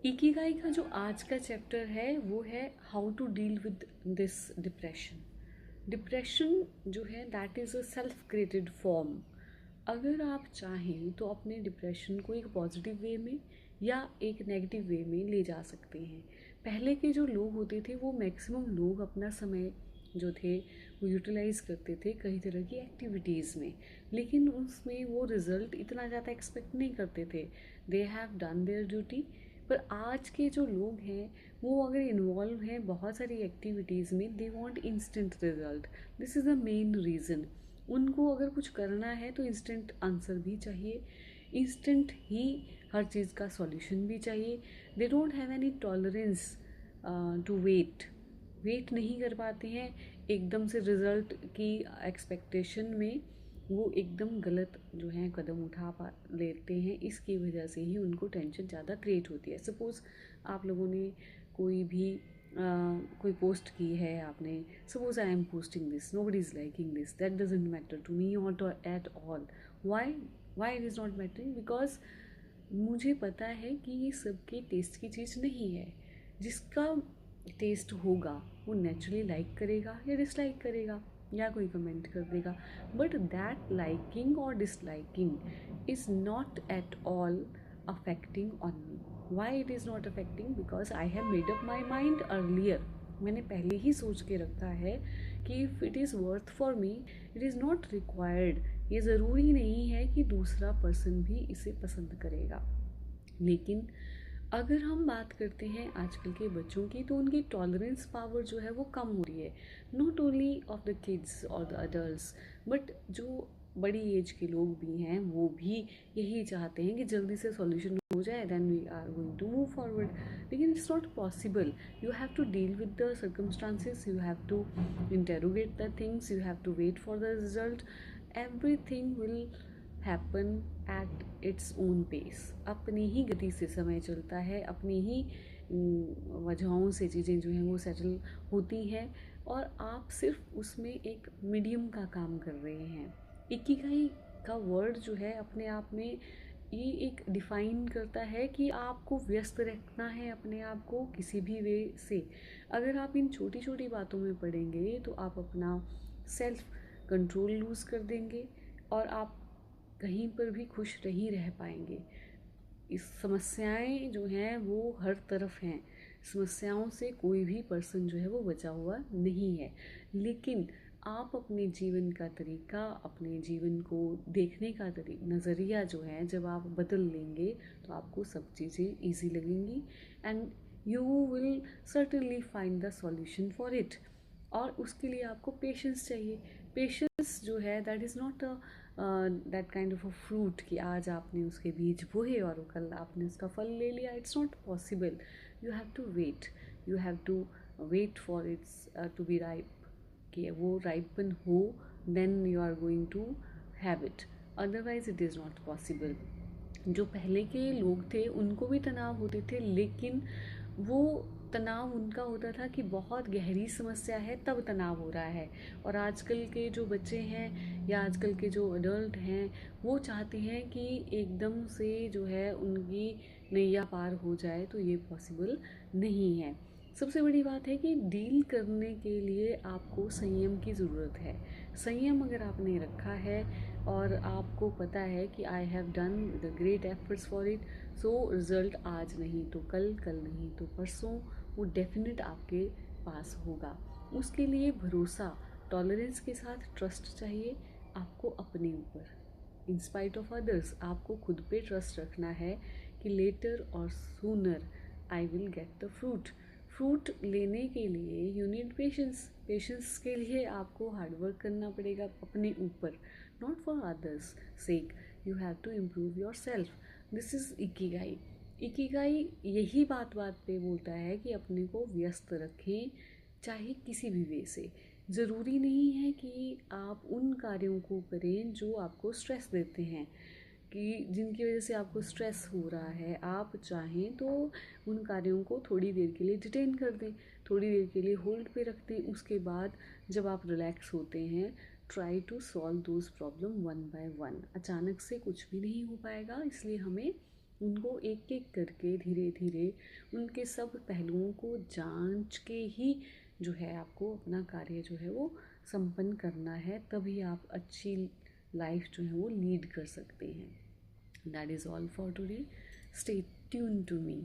Ikigai का जो आज का चैप्टर है वो है how to deal with this depression. Depression जो है that is a self created form. अगर आप चाहें तो अपने डिप्रेशन को एक पॉजिटिव वे में या एक नेगेटिव वे में ले जा सकते हैं। पहले के जो लोग होते थे वो मैक्सिमम लोग अपना समय जो थे वो यूटिलाइज़ करते थे कई तरह की एक्टिविटीज़ में, लेकिन उसमें वो रिज़ल्ट इतना ज़्यादा एक्सपेक्ट नहीं करते थे। They have done there duty. पर आज के जो लोग हैं वो अगर इन्वॉल्व हैं बहुत सारी एक्टिविटीज़ में, they want instant result. This is the main reason. उनको अगर कुछ करना है तो इंस्टेंट आंसर भी चाहिए, इंस्टेंट ही हर चीज़ का सॉल्यूशन भी चाहिए। They don't have any tolerance to wait नहीं कर पाते हैं। एकदम से रिज़ल्ट की एक्सपेक्टेशन में वो एकदम गलत जो है कदम उठा पा लेते हैं। इसकी वजह से ही उनको टेंशन ज़्यादा क्रिएट होती है। सपोज़ आप लोगों ने कोई भी कोई पोस्ट की है, आपने suppose I am posting this, nobody is liking this, that doesn't matter to me और at all. Why it is not mattering? Because मुझे पता है कि ये सबके टेस्ट की चीज़ नहीं है। जिसका टेस्ट होगा वो नेचुरली लाइक करेगा या डिसलाइक करेगा या कोई कमेंट कर देगा। बट दैट लाइकिंग और disliking is not at all affecting on me. Y it is not affecting? Because I have made up my mind earlier. मैंने पहले ही सोच के रखा है कि if it is worth for me, it is not required. ये ज़रूरी नहीं है कि दूसरा पर्सन भी इसे पसंद करेगा। लेकिन अगर हम बात करते हैं आजकल के बच्चों की, तो उनकी टॉलरेंस पावर जो है वो कम हो रही है। Not only of the kids और द अडल्ट्स, बट जो बड़ी एज के लोग भी हैं वो भी यही चाहते हैं कि जल्दी से सॉल्यूशन हो जाए, then we are going to move forward. लेकिन it's not possible. You have to deal with the circumstances, you have to interrogate the things, you have to wait for the result. Everything will happen at its own pace. अपनी ही गति से समय चलता है, अपनी ही वजहों से चीज़ें जो हैं वो सेटल होती हैं, और आप सिर्फ उसमें एक मीडियम का काम कर रहे हैं। इकिगाई का वर्ड जो है अपने आप में ये एक डिफ़ाइन करता है कि आपको व्यस्त रखना है अपने आप को किसी भी वे से। अगर आप इन छोटी छोटी बातों में पड़ेंगे तो आप अपना सेल्फ कंट्रोल लूज़ कर देंगे और आप कहीं पर भी खुश नहीं रह पाएंगे। इस समस्याएं जो हैं वो हर तरफ हैं। समस्याओं से कोई भी पर्सन जो है वो बचा हुआ नहीं है। लेकिन आप अपने जीवन का तरीका, अपने जीवन को देखने का नज़रिया जो है जब आप बदल लेंगे तो आपको सब चीज़ें ईजी लगेंगी, and you will certainly find the solution for it. और उसके लिए आपको पेशेंस चाहिए। पेशेंस जो है that is not that kind of a fruit कि आज आपने उसके बीज बोए और कल आपने उसका फल ले लिया। It's not possible. You have to wait, you have to wait for it's to be ripe, कि वो राइपन हो, then you are going to have it. Otherwise it is not possible. जो पहले के लोग थे उनको भी तनाव होते थे, लेकिन वो तनाव उनका होता था कि बहुत गहरी समस्या है तब तनाव हो रहा है। और आजकल के जो बच्चे हैं या आजकल के जो अडल्ट हैं वो चाहते हैं कि एकदम से जो है उनकी नैया पार हो जाए, तो ये पॉसिबल नहीं है। सबसे बड़ी बात है कि डील करने के लिए आपको संयम की ज़रूरत है। संयम अगर आपने रखा है और आपको पता है कि I have done the great efforts for it, so result आज नहीं तो कल, कल नहीं तो परसों वो डेफिनेट आपके पास होगा। उसके लिए भरोसा, टॉलरेंस के साथ ट्रस्ट चाहिए आपको अपने ऊपर। इन स्पाइट ऑफ अदर्स आपको खुद पे ट्रस्ट रखना है कि लेटर और sooner I will get the fruit. Fruit लेने के लिए यू नीड पेशेंस। पेशेंस के लिए आपको हार्डवर्क करना पड़ेगा अपने ऊपर, not for others sake. You have to improve yourself. This is Ikigai. Ikigai यही बात बात पे बोलता है कि अपने को व्यस्त रखें, चाहे किसी भी वे से। ज़रूरी नहीं है कि आप उन कार्यों को करें जो आपको स्ट्रेस देते हैं, कि जिनकी वजह से आपको स्ट्रेस हो रहा है। आप चाहें तो उन कार्यों को थोड़ी देर के लिए डिटेन कर दें, थोड़ी देर के लिए होल्ड पे रख दें। उसके बाद जब आप रिलैक्स होते हैं, try to solve those problem one by one. अचानक से कुछ भी नहीं हो पाएगा, इसलिए हमें उनको एक एक करके धीरे धीरे उनके सब पहलुओं को जांच के ही जो है आपको अपना कार्य जो है वो संपन्न करना है, तभी आप अच्छी लाइफ जो है वो लीड कर सकते हैं। That is all for today. Stay tune to me.